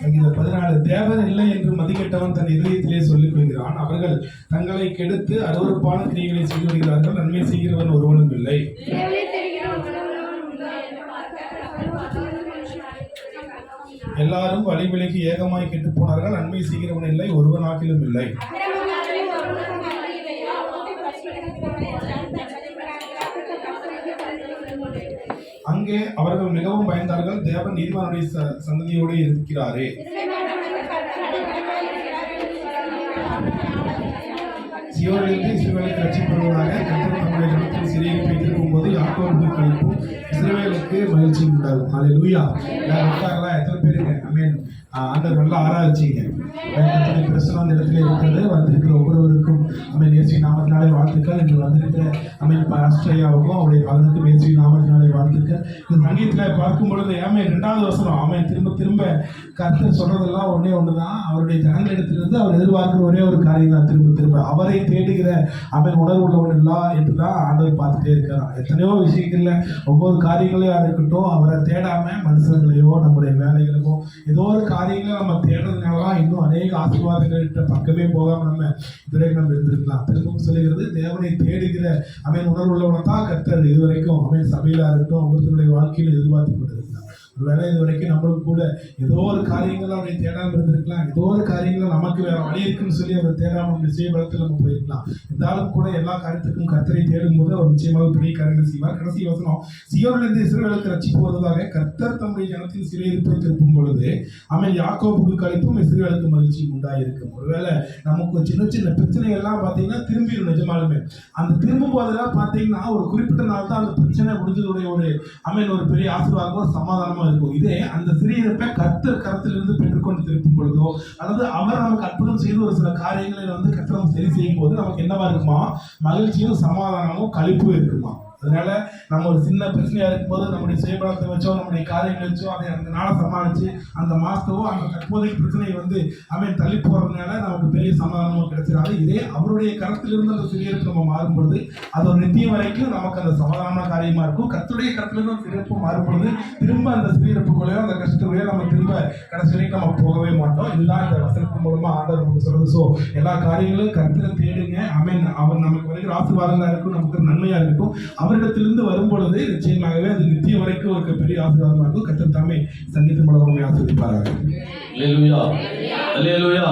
சங்கீதம் 14 தேவன் இல்லை என்று மதிக்கெட்டவன் தன் இதயத்திலே சொல்லிக் கொள்கிறான். அவர்கள் தங்களை கெடுத்து அருவருப்பான கிரியைகளை செய்து வருகிறார்கள். நன்மை செய்கிறவன் ஒருவனும் இல்லை. எல்லாரும் வழி விலகி ஏகமாய் கெட்டு போனார்கள். நன்மை செய்கிறவன் இல்லை, ஒருவனாகிலும் இல்லை. அங்கே அவர்கள் மிகவும் பயந்தார்கள். தேவன் நீதிமானுடைய சந்ததியோடு இருக்கிறாரே. சீயோனிலிருந்து இஸ்ரவேலுக்கு ரட்சிக்கப்படுவதாக கர்த்தர் தம்முடைய ஜனத்தின் சிறையிருப்பை திருப்பும் போது யாக்கோபுக்கு களிப்பும் இஸ்ரவேலுக்கு மகிழ்ச்சி உண்டாகும். ஹல்லேலூயா. எல்லாரும் எத்தனை பேருங்க ஆமென். ஆண்டவர் நல்லா ஆராய்ச்சிங்க. பிரசனம் அந்த இடத்துல இருக்கிறது. வந்திருக்கிற ஒவ்வொருவருக்கும் ஆமென் இயேசு நாமத்தினாலே வாழ்த்துக்கள். இன்று வந்திருக்கிற ஆமென் பாஸ்டரையாவுக்கும் அவருடைய மகனுக்கும் இயேசு நாமத்தினாலே வாழ்த்துக்கள். இந்த சங்கீதத்தில் பார்க்கும் பொழுது ஆமென் 2வது வசனம் ஆமென் திரும்ப திரும்ப கர்த்தர் சொல்றதெல்லாம் ஒன்னே ஒண்ணுதான். அவருடைய ஜனங்களிடத்திலிருந்து அவர் எதிர்பார்க்கிற ஒரே ஒரு காரியம் தான். திரும்ப திரும்ப அவரை தேடுகிற ஆமென் உணர்வு உள்ளவன் இல்லா என்றுதான் ஆண்டவர் பார்த்துட்டே இருக்கிறான். எத்தனையோ விஷயங்கள்ல ஒவ்வொரு காரியங்களையும் இருக்கட்டும், அவரை தேடாம மனுஷங்களையோ நம்முடைய வேலைகளுக்கோ ஏதோ ஒரு காரியங்களை நம்ம தேடுறதுனாலதான் இன்னும் அநேக ஆசீர்வாதங்கள்கிட்ட பக்கமே போகாம நம்ம இதுவரைக்கும் நம்ம இருந்திருக்கலாம். திரும்பவும் சொல்லுகிறது, தேவனை தேடுகிற அவன் உணர்வு உள்ளவனை தான் கர்த்தர் இதுவரைக்கும் அவன் சபையில இருக்கட்டும் ஒவ்வொருத்தருடைய வாழ்க்கையில எதிர்பார்த்து கொண்டிருக்கிறான். ஒருவேளை இது வரைக்கும் நம்மளும் கூட ஏதோ ஒரு காரியங்கள் அவரை தேடாமல் இருந்திருக்கலாம். ஏதோ ஒரு காரியங்கள் நமக்கு வேற வழி இருக்குன்னு சொல்லி அவரை தேடாமல் நம்ம சுயபலத்தில் நம்ம போயிருக்கலாம். இருந்தாலும் கூட எல்லா காரியத்துக்கும் கர்த்தரை தேடும் போது அவர் நிச்சயமாக பெரிய காரியங்கள் செய்வார். கடைசி வசனம், சீயோனிலிருந்து இஸ்ரவேலுக்கு ரட்சிப்பு வருவதாக கர்த்தர் தம்முடைய ஜனத்தின் சிறையிருப்பை திருப்பும் பொழுது அவன் யாக்கோபுக்கு களிப்பும் இஸ்ரவேலுக்கு மகிழ்ச்சி உண்டாயிருக்கும். ஒருவேளை நமக்கு சின்ன சின்ன பிரச்சனை எல்லாம் பார்த்தீங்கன்னா திரும்பிடும். நிஜமாலுமே அந்த திரும்பும் போதெல்லாம் பார்த்தீங்கன்னா ஒரு குறிப்பிட்ட நாள் தான் அந்த பிரச்சனை முடிஞ்சதுடைய ஒரு பெரிய ஆசீர்வாதம் சமாதானமா இருக்கும். இதே அந்த சிறையிருப்பை கர்த்தர் கருத்திலிருந்து பெற்றுக்கொண்டு திருப்பும் பொழுதோ அல்லது அவர் நமக்கு அற்புதம் செய்து ஒரு சில காரியங்களை கர்த்தர் சரி செய்யும் போது நமக்கு என்னவா இருக்குமா? மகிழ்ச்சியும் சமாதானமும் களிப்பும் இருக்குமா? அதனால நம்ம ஒரு சின்ன பிரச்சனையா இருக்கும்போது நம்முடைய சுயபலத்தை வச்சோ நம்முடைய காரியங்களை வச்சோ அதை அந்த நாளை சமாளிச்சு அந்த மாசத்தவோ அந்த தற்போதைய பிரச்சனையை அவன் தள்ளி போறதுனால நமக்கு பெரிய சமாதானமும் கிடைச்சிடாது. இதே அவருடைய கருத்திலிருந்து அந்த சிறியருக்கு நம்ம மாறும் பொழுது அது ஒரு நித்தியம் வரைக்கும் நமக்கு அந்த சமாதான காரியமா இருக்கும். கர்த்தருடைய கருத்திலிருந்து அந்த சிறியப்பு மாறும் பொழுது திரும்ப அந்த சிறியப்புக்குள்ளேயோ அந்த கஷ்டத்துக்குள்ளேயோ நம்ம திரும்ப கடைசி வரைக்கும் நம்ம போகவே மாட்டோம். இதுதான் இந்த வசனத்தின் மூலமா ஆண்டவர் நமக்கு சொல்றது. ஸோ எல்லா காரியங்களும் கர்த்தரை தேடுங்க. அவர் நமக்கு வருகிற ஆசீர்வாதங்களா இருக்கும், நமக்கு நன்மையா இருக்கும். அவரிடத்திலிருந்து வரும் பொழுது நிச்சயமாகவே அது நித்திய வரைக்கும் ஒரு பெரிய ஆசீர்வாதமாக இருக்கும். கர்த்தர் தாமே சங்கீதத்தின் மூலமாக ஆசீர்வதிப்பார்கள். அல்லேலூயா அல்லேலூயா.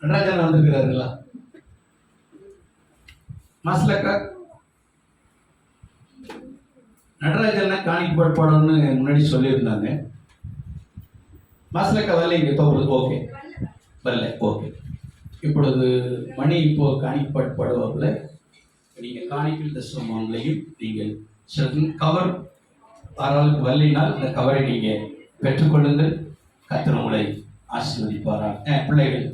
நடராஜன் வந்திருக்கிறார்களா? மாஸ்லக்கா நடராஜன் காணிக்கு பாடணும்னு முன்னாடி சொல்லியிருந்தாங்க. மாஸ்லக்கா வரல இங்கே தோப்புறது. ஓகே வரல. ஓகே. இப்பொழுது மணி இப்போ காணிக்கு பாடுவாப்புல. நீங்கள் காணிக்கல் தசமங்களையும் நீங்கள் கவர் ஆறாளுக்கு வரலினால் இந்த கவரை நீங்கள் பெற்றுக்கொள்ளுங்கள். கர்த்தர் உங்களை ஆசீர்வதிப்பாராக. பிள்ளைகள்